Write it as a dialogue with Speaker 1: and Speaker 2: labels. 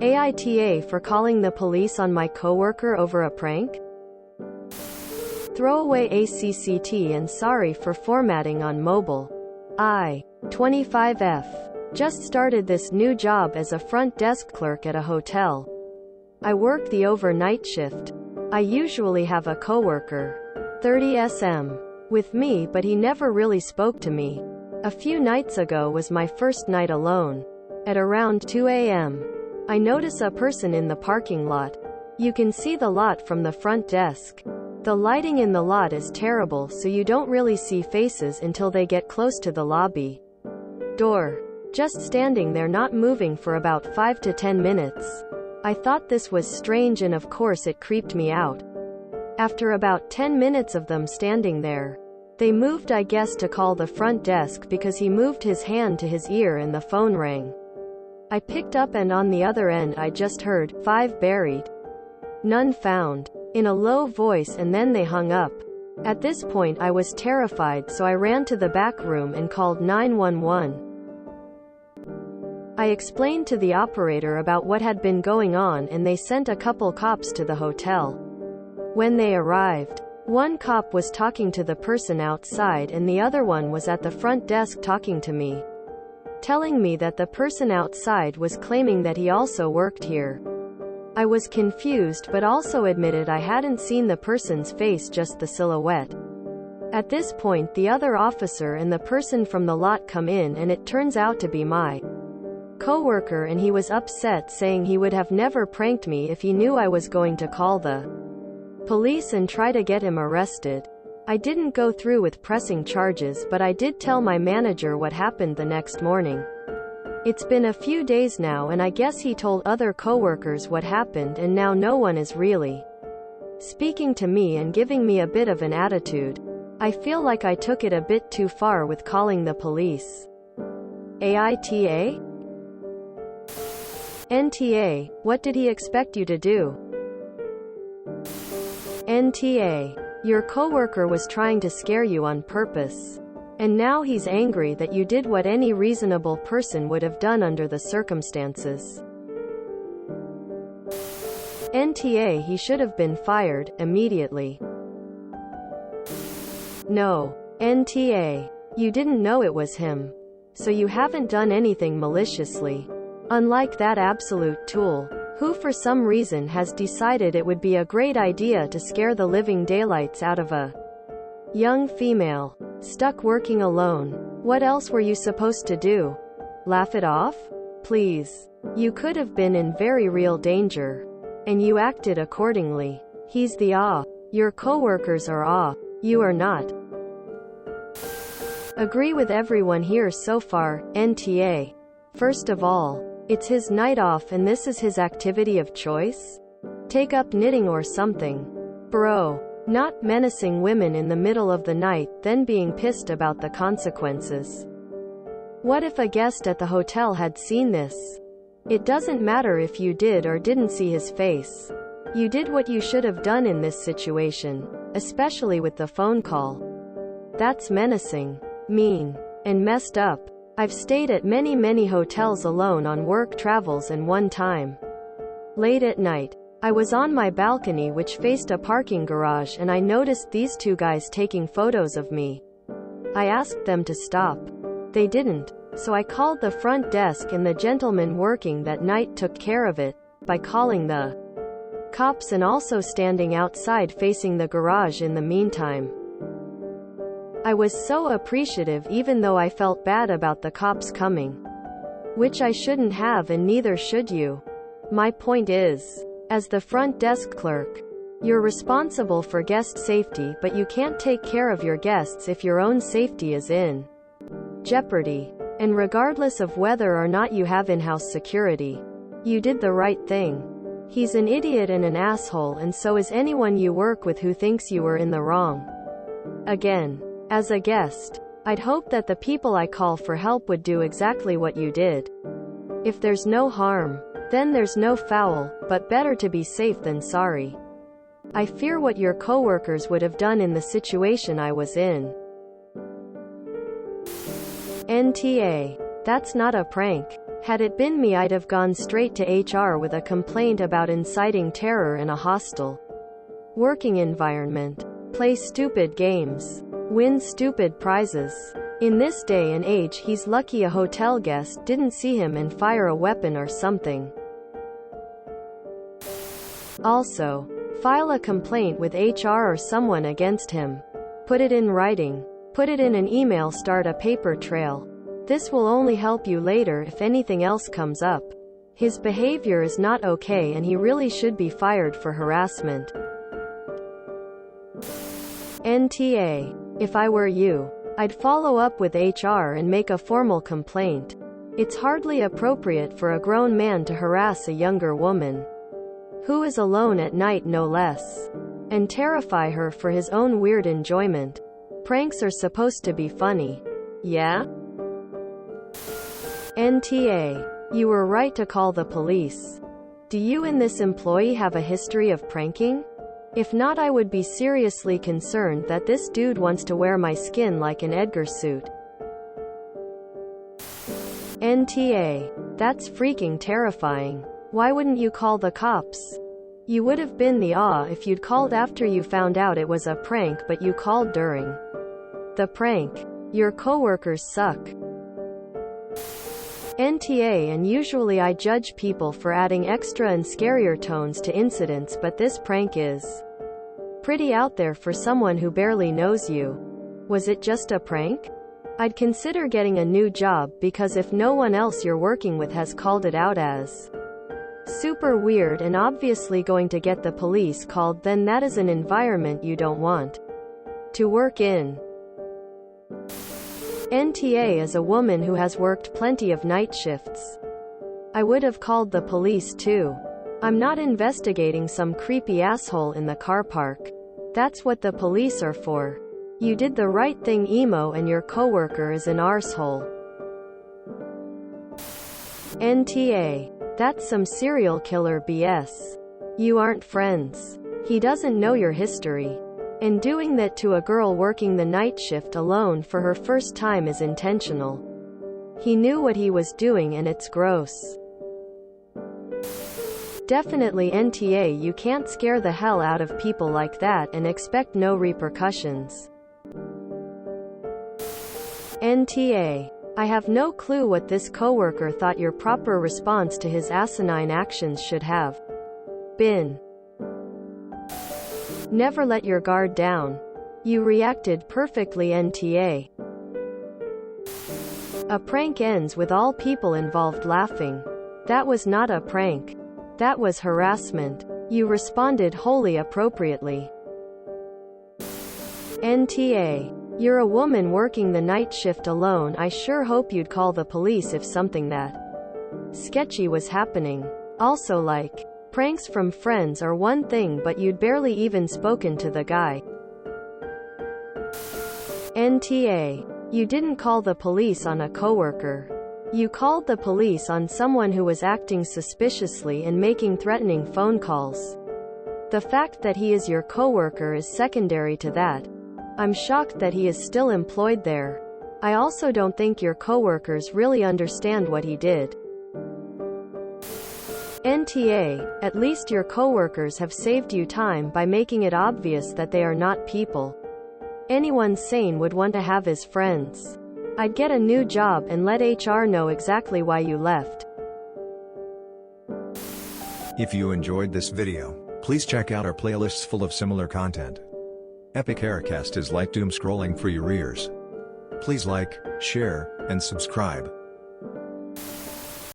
Speaker 1: AITA for calling the police on my coworker over a prank? Throwaway ACCT and sorry for formatting on mobile. 25F. Just started this new job as a front desk clerk at a hotel. I work the overnight shift. I usually have a coworker, 30 SM, with me, but he never really spoke to me. A few nights ago was my first night alone. At around 2 a.m., I notice a person in the parking lot. You can see the lot from the front desk. The lighting in the lot is terrible, so you don't really see faces until they get close to the lobby door. Just standing there not moving for about 5 to 10 minutes. I thought this was strange and of course it creeped me out. After about 10 minutes of them standing there, they moved, I guess, to call the front desk because he moved his hand to his ear and the phone rang. I picked up and on the other end I just heard, 5 buried. None found, in a low voice, and then they hung up. At this point I was terrified, so I ran to the back room and called 911. I explained to the operator about what had been going on and they sent a couple cops to the hotel. When they arrived, one cop was talking to the person outside and the other one was at the front desk talking to me, telling me that the person outside was claiming that he also worked here. I was confused but also admitted I hadn't seen the person's face, just the silhouette. At this point the other officer and the person from the lot come in and it turns out to be my coworker, and he was upset, saying he would have never pranked me if he knew I was going to call the police and try to get him arrested. I didn't go through with pressing charges, but I did tell my manager what happened the next morning. It's been a few days now and I guess he told other coworkers what happened, and now no one is really speaking to me and giving me a bit of an attitude. I feel like I took it a bit too far with calling the police. AITA? NTA, what did he expect you to do? NTA, your coworker was trying to scare you on purpose. And now he's angry that you did what any reasonable person would have done under the circumstances. NTA, he should have been fired immediately. No. NTA, you didn't know it was him. So you haven't done anything maliciously. Unlike that absolute tool, who for some reason has decided it would be a great idea to scare the living daylights out of a young female stuck working alone. What else were you supposed to do? Laugh it off? Please. You could have been in very real danger. And you acted accordingly. He's the Your coworkers are You are not. Agree with everyone here so far, NTA. First of all, it's his night off and this is his activity of choice? Take up knitting or something. Bro. Not menacing women in the middle of the night, then being pissed about the consequences. What if a guest at the hotel had seen this? It doesn't matter if you did or didn't see his face. You did what you should have done in this situation, especially with the phone call. That's menacing, mean, and messed up. I've stayed at many hotels alone on work travels, and one time, late at night, I was on my balcony which faced a parking garage and I noticed these 2 guys taking photos of me. I asked them to stop. They didn't, so I called the front desk and the gentleman working that night took care of it by calling the cops and also standing outside facing the garage in the meantime. I was so appreciative, even though I felt bad about the cops coming. Which I shouldn't have, and neither should you. My point is, as the front desk clerk, you're responsible for guest safety, but you can't take care of your guests if your own safety is in jeopardy. And regardless of whether or not you have in-house security, you did the right thing. He's an idiot and an asshole, and so is anyone you work with who thinks you were in the wrong. Again, as a guest, I'd hope that the people I call for help would do exactly what you did. If there's no harm, then there's no foul, but better to be safe than sorry. I fear what your coworkers would have done in the situation I was in. NTA. That's not a prank. Had it been me, I'd have gone straight to HR with a complaint about inciting terror in a hostile working environment. Play stupid games. Win stupid prizes. In this day and age, he's lucky a hotel guest didn't see him and fire a weapon or something. Also, file a complaint with HR or someone against him. Put it in writing. Put it in an email. Start a paper trail. This will only help you later if anything else comes up. His behavior is not okay and he really should be fired for harassment. NTA. If I were you, I'd follow up with HR and make a formal complaint. It's hardly appropriate for a grown man to harass a younger woman, who is alone at night no less, and terrify her for his own weird enjoyment. Pranks are supposed to be funny. Yeah? NTA. You were right to call the police. Do you and this employee have a history of pranking? If not, I would be seriously concerned that this dude wants to wear my skin like an Edgar suit. NTA. That's freaking terrifying. Why wouldn't you call the cops? You would have been the if you'd called after you found out it was a prank, but you called during the prank. Your coworkers suck. NTA. And usually I judge people for adding extra and scarier tones to incidents, but this prank is pretty out there for someone who barely knows you. Was it just a prank? I'd consider getting a new job, because if no one else you're working with has called it out as super weird and obviously going to get the police called, then that is an environment you don't want to work in. NTA. As a woman who has worked plenty of night shifts, I would have called the police too. I'm not investigating some creepy asshole in the car park. That's what the police are for. You did the right thing, emo, and your coworker is an arsehole. NTA. That's some serial killer BS. You aren't friends. He doesn't know your history. And doing that to a girl working the night shift alone for her first time is intentional. He knew what he was doing and it's gross. Definitely NTA. You can't scare the hell out of people like that and expect no repercussions. NTA. I have no clue what this coworker thought your proper response to his asinine actions should have been. Never let your guard down. You reacted perfectly. NTA. A prank ends with all people involved laughing. That was not a prank. That was harassment. You responded wholly appropriately. NTA. You're a woman working the night shift alone. I sure hope you'd call the police if something that sketchy was happening. Also, like, pranks from friends are one thing, but you'd barely even spoken to the guy. NTA. You didn't call the police on a coworker. You called the police on someone who was acting suspiciously and making threatening phone calls. The fact that he is your coworker is secondary to that. I'm shocked that he is still employed there. I also don't think your coworkers really understand what he did. NTA. At least your coworkers have saved you time by making it obvious that they are not people anyone sane would want to have as friends. I'd get a new job and let HR know exactly why you left.
Speaker 2: If you enjoyed this video, please check out our playlists full of similar content. Epic Haircast is like doom scrolling for your ears. Please like, share, and subscribe.